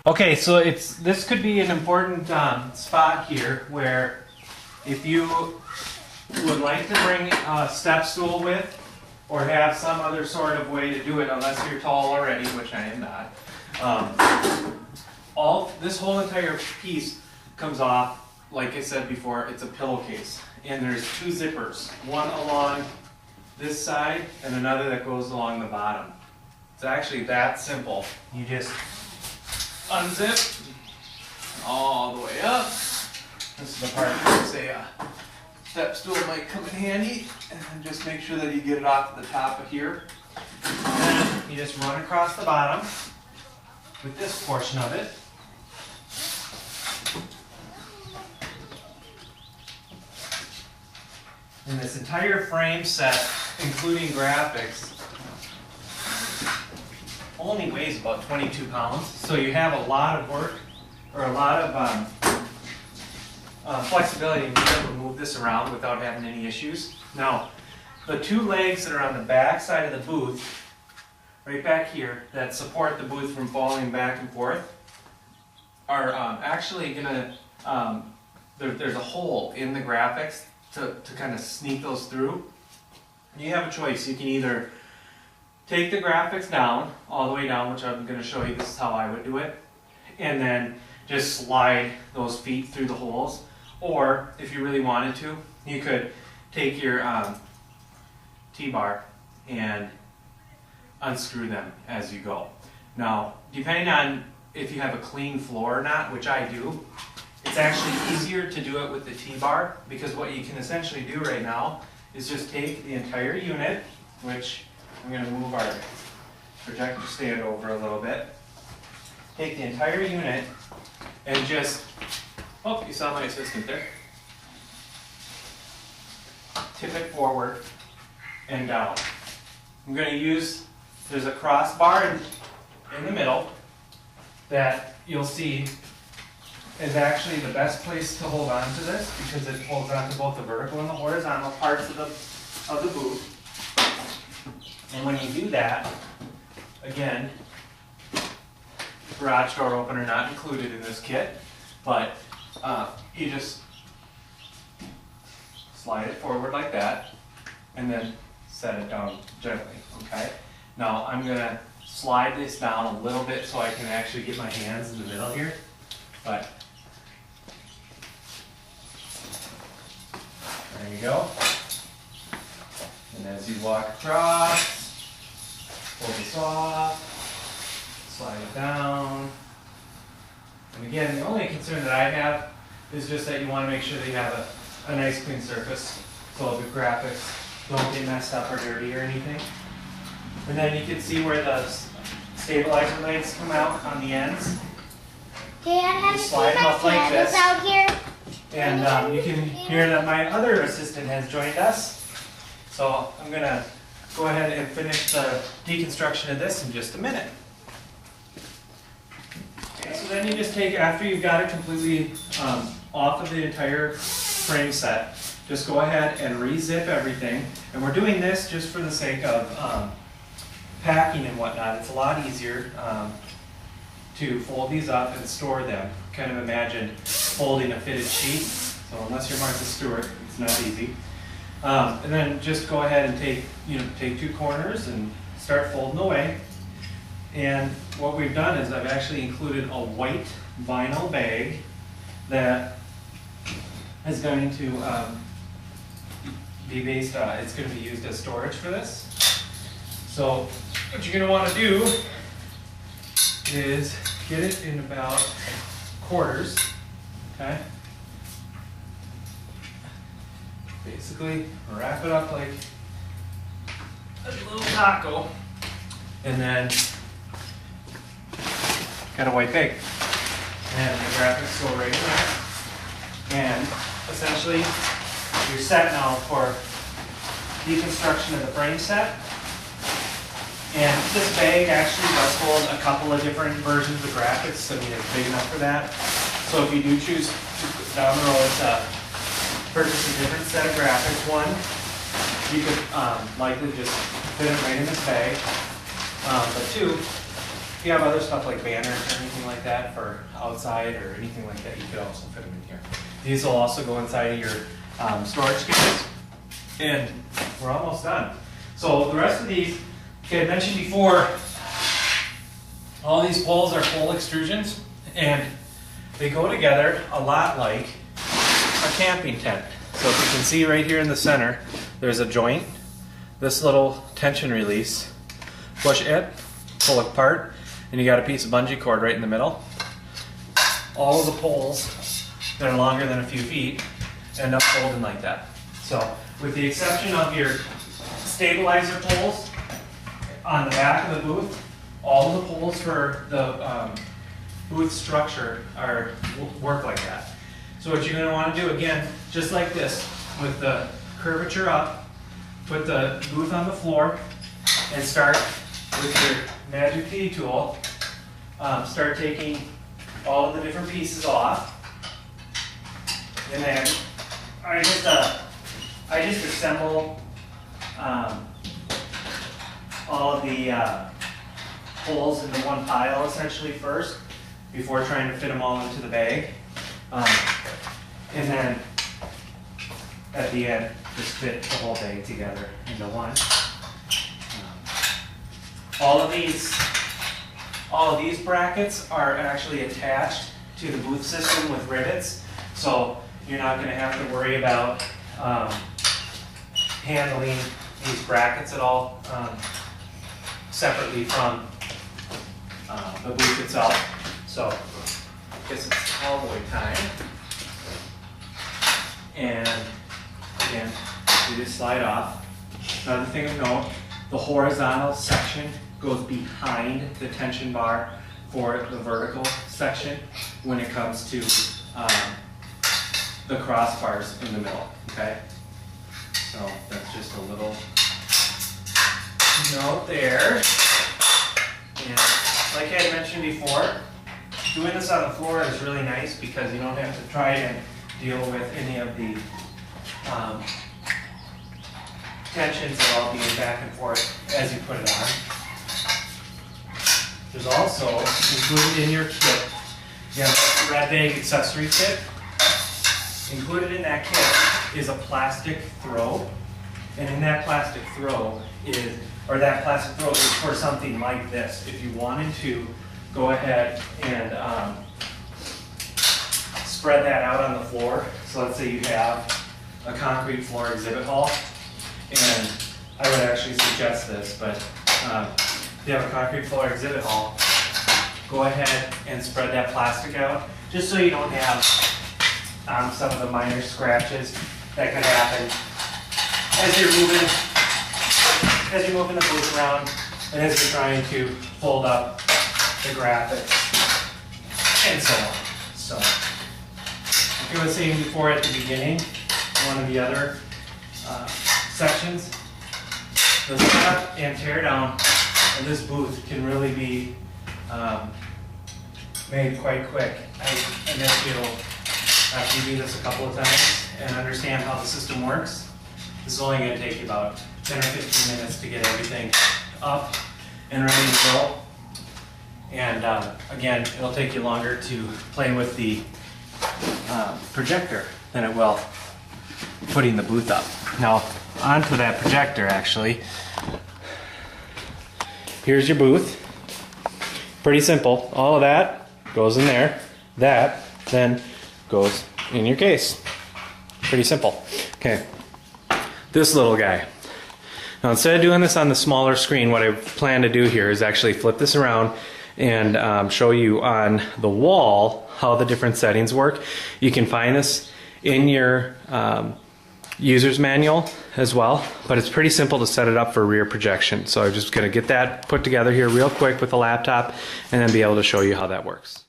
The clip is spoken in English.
Okay, so this could be an important spot here where if you would like to bring a step stool with or have some other sort of way to do it, unless you're tall already, which I am not, this whole entire piece comes off. Like I said before, it's a pillowcase, and there's two zippers, one along this side and another that goes along the bottom. It's actually that simple. You just unzip all the way up. This is the part where say a step stool might come in handy, and just make sure that you get it off the top of here. And then you just run across the bottom with this portion of it. And this entire frame set, including graphics, only weighs about 22 pounds. So you have a lot of work, or a lot of flexibility to be able to move this around without having any issues. Now, the two legs that are on the back side of the booth, right back here, that support the booth from falling back and forth, are actually gonna, there's a hole in the graphics to kind of sneak those through. You have a choice. You can either take the graphics down, all the way down, which I'm going to show you. This is how I would do it. And then just slide those feet through the holes. Or, if you really wanted to, you could take your T-bar and unscrew them as you go. Now, depending on if you have a clean floor or not, which I do, it's actually easier to do it with the T-bar, because what you can essentially do right now is just take the entire unit, which I'm going to move our projector stand over a little bit. Take the entire unit and just, oh, you saw my assistant there. Tip it forward and down. I'm going to use, there's a crossbar in the middle that you'll see is actually the best place to hold on to this, because it holds on to both the vertical and the horizontal parts of the booth. And when you do that, again, garage door opener not included in this kit, but you just slide it forward like that, and then set it down gently, okay? Now I'm gonna slide this down a little bit so I can actually get my hands in the middle here, but there you go. And as you walk across, pull this off, slide it down. And again, the only concern that I have is just that you want to make sure that you have a nice clean surface so the graphics don't get messed up or dirty or anything. And then you can see where the stabilizer legs come out on the ends. Dad, have you Just seen slide them my up like candles this. out here? And you can hear that my other assistant has joined us. So I'm going to go ahead and finish the deconstruction of this in just a minute. Okay, so then you just take, after you've got it completely off of the entire frame set, just go ahead and re-zip everything. And we're doing this just for the sake of packing and whatnot. It's a lot easier to fold these up and store them. Kind of imagine folding a fitted sheet. So unless you're Martha Stewart, it's not easy. And then just go ahead and take two corners and start folding away. And what we've done is I've actually included a white vinyl bag that is going to be based on, it's going to be used as storage for this. So what you're going to want to do is get it in about quarters, okay? Basically, wrap it up like a little taco, and then got a white bag. And the graphics go right in there. And essentially, you're set now for deconstruction of the frame set. And this bag actually does hold a couple of different versions of graphics. I mean, it's big enough for that. So if you do choose down the road to purchase a different set of graphics, one, you could likely just fit it right in this bag. But two, if you have other stuff like banners or anything like that for outside or anything like that, you could also fit them in here. These will also go inside of your storage cases. And we're almost done. So the rest of these, okay, I mentioned before, all these poles are pole extrusions, and they go together a lot like a camping tent. So if you can see right here in the center, there's a joint, this little tension release, push it, pull it apart, and you got a piece of bungee cord right in the middle. All of the poles that are longer than a few feet end up folding like that. So with the exception of your stabilizer poles on the back of the booth, all of the poles for the booth structure work like that. So what you're going to want to do, again, just like this, with the curvature up, put the booth on the floor, and start with your Magic T tool. Start taking all of the different pieces off, and then I just assemble all of the holes into one pile essentially first, before trying to fit them all into the bag. And then at the end, just fit the whole bag together into one. All of these brackets are actually attached to the booth system with rivets, so you're not going to have to worry about handling these brackets at all separately from the booth itself. So I guess it's cowboy time. And again, you just slide off. Another thing of note, the horizontal section goes behind the tension bar for the vertical section when it comes to the crossbars in the middle, okay? So that's just a little note there. And like I had mentioned before, doing this on the floor is really nice because you don't have to try and deal with any of the tensions that will be back and forth as you put it on. There's also included in your kit, you have a red bag accessory kit. Included in that kit is a plastic throw, and in that plastic throw is, or that plastic throw is for something like this. If you wanted to go ahead and spread that out on the floor. So let's say you have a concrete floor exhibit hall, and I would actually suggest this, but if you have a concrete floor exhibit hall, go ahead and spread that plastic out, just so you don't have some of the minor scratches that could happen as you're moving the booth around and as you're trying to fold up the graphics and so on. So, like I was saying before at the beginning, one of the other sections, the setup and tear down of this booth can really be made quite quick. I guess you'll, after you do this a couple of times and understand how the system works, this is only going to take you about 10 or 15 minutes to get everything up and ready to go. And again, it'll take you longer to play with the projector than it will putting the booth up. Now, onto that projector actually. Here's your booth. Pretty simple. All of that goes in there. That then goes in your case. Pretty simple. Okay. This little guy. Now, instead of doing this on the smaller screen, what I plan to do here is actually flip this around and show you on the wall how the different settings work. You can find this in your user's manual as well, but it's pretty simple to set it up for rear projection. So I'm just going to get that put together here real quick with the laptop and then be able to show you how that works.